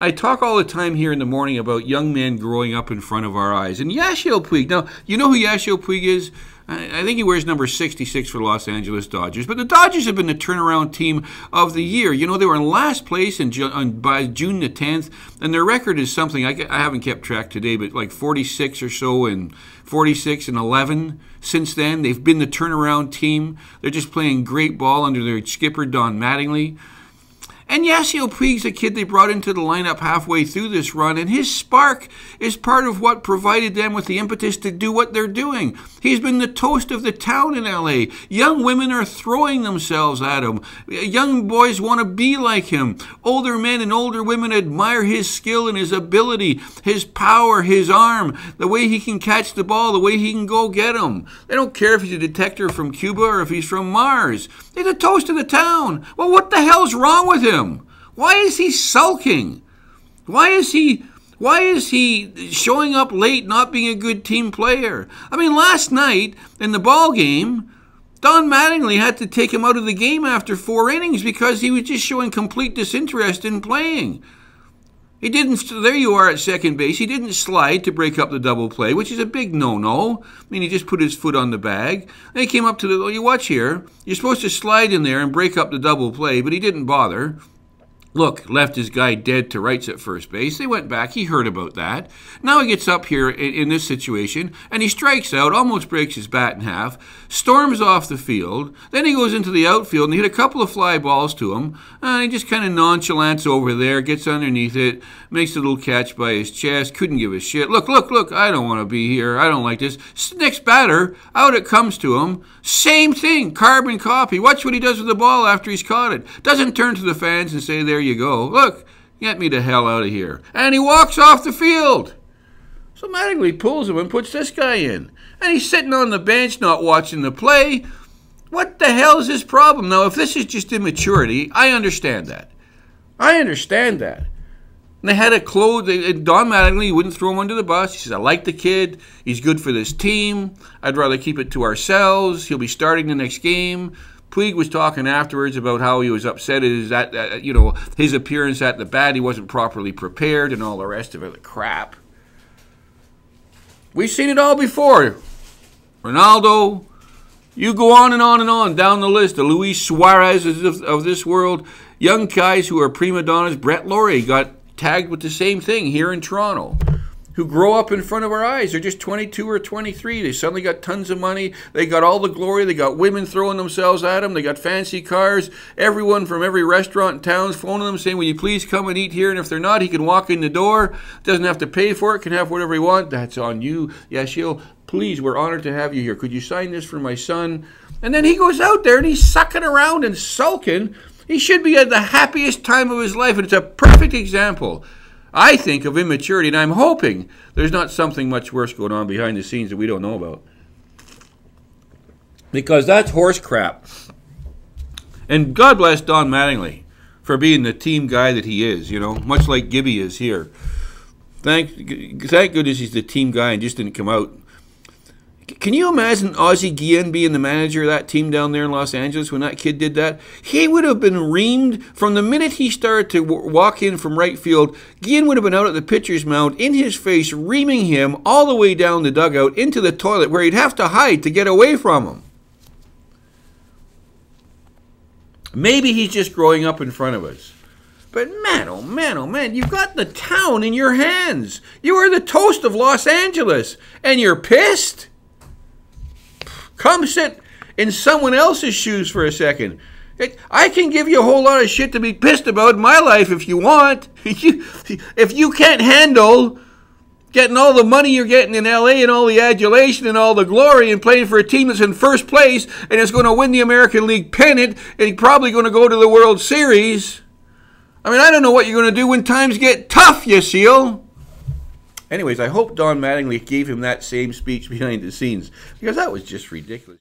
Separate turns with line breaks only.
I talk all the time here in the morning about young men growing up in front of our eyes. And Yasiel Puig, now, you know who Yasiel Puig is? I think he wears number 66 for the Los Angeles Dodgers. But the Dodgers have been the turnaround team of the year. You know, they were in last place by June the 10th, and their record is something, I haven't kept track today, but like 46 or so, and 46 and 11 since then. They've been the turnaround team. They're just playing great ball under their skipper, Don Mattingly. And Yasiel Puig's a kid they brought into the lineup halfway through this run, and his spark is part of what provided them with the impetus to do what they're doing. He's been the toast of the town in L.A. Young women are throwing themselves at him. Young boys want to be like him. Older men and older women admire his skill and his ability, his power, his arm, the way he can catch the ball, the way he can go get them. They don't care if he's a detective from Cuba or if he's from Mars. He's the toast of the town. Well, what the hell's wrong with him? Why is he sulking? Why is he showing up late, not being a good team player? I mean, last night in the ball game, Don Mattingly had to take him out of the game after 4 innings because he was just showing complete disinterest in playing. He didn't, there you are at second base, he didn't slide to break up the double play, which is a big no-no. I mean, he just put his foot on the bag. And he came up to the, you watch here, you're supposed to slide in there and break up the double play, but he didn't bother. Look, left his guy dead to rights at first base. They went back. He heard about that. Now he gets up here in this situation, and he strikes out, almost breaks his bat in half, storms off the field. Then he goes into the outfield, and he hit a couple of fly balls to him. And he just kind of nonchalants over there, gets underneath it, makes a little catch by his chest, couldn't give a shit. Look, I don't want to be here. I don't like this. Next batter, out it comes to him. Same thing, carbon copy. Watch what he does with the ball after he's caught it. Doesn't turn to the fans and say, there you go. Look, get me the hell out of here. And he walks off the field. So Mattingly pulls him and puts this guy in. And he's sitting on the bench not watching the play. What the hell is his problem? Now, if this is just immaturity, I understand that. And they had a close. Don Mattingly wouldn't throw him under the bus. He says, I like the kid. He's good for this team. I'd rather keep it to ourselves. He'll be starting the next game. Puig was talking afterwards about how he was upset at his appearance at the bat. He wasn't properly prepared and all the rest of it. Crap. We've seen it all before. Ronaldo. You go on and on and on down the list. The Luis Suarez of this world. Young guys who are prima donnas. Brett Laurie got tagged with the same thing here in Toronto, who grow up in front of our eyes. They're just 22 or 23. They suddenly got tons of money. They got all the glory. They got women throwing themselves at them. They got fancy cars. Everyone from every restaurant in town is phoning them saying, will you please come and eat here? And if they're not, he can walk in the door. Doesn't have to pay for it. Can have whatever he wants. That's on you. Yasiel, please, we're honored to have you here. Could you sign this for my son? And then he goes out there and he's sucking around and sulking. He should be at the happiest time of his life, and it's a perfect example, I think, of immaturity, and I'm hoping there's not something much worse going on behind the scenes that we don't know about. Because that's horse crap. And God bless Don Mattingly for being the team guy that he is, much like Gibby is here. Thank goodness he's the team guy and just didn't come out. Can you imagine Ozzie Guillen being the manager of that team down there in Los Angeles when that kid did that? He would have been reamed from the minute he started to walk in from right field. Guillen would have been out at the pitcher's mound in his face, reaming him all the way down the dugout into the toilet where he'd have to hide to get away from him. Maybe he's just growing up in front of us. But man, oh man, you've got the town in your hands. You are the toast of Los Angeles, and you're pissed? Come sit in someone else's shoes for a second. I can give you a whole lot of shit to be pissed about in my life if you want. If you can't handle getting all the money you're getting in L.A. and all the adulation and all the glory and playing for a team that's in first place and is going to win the American League pennant and probably going to go to the World Series. I mean, I don't know what you're going to do when times get tough, Yasiel. Anyways, I hope Don Mattingly gave him that same speech behind the scenes, because that was just ridiculous.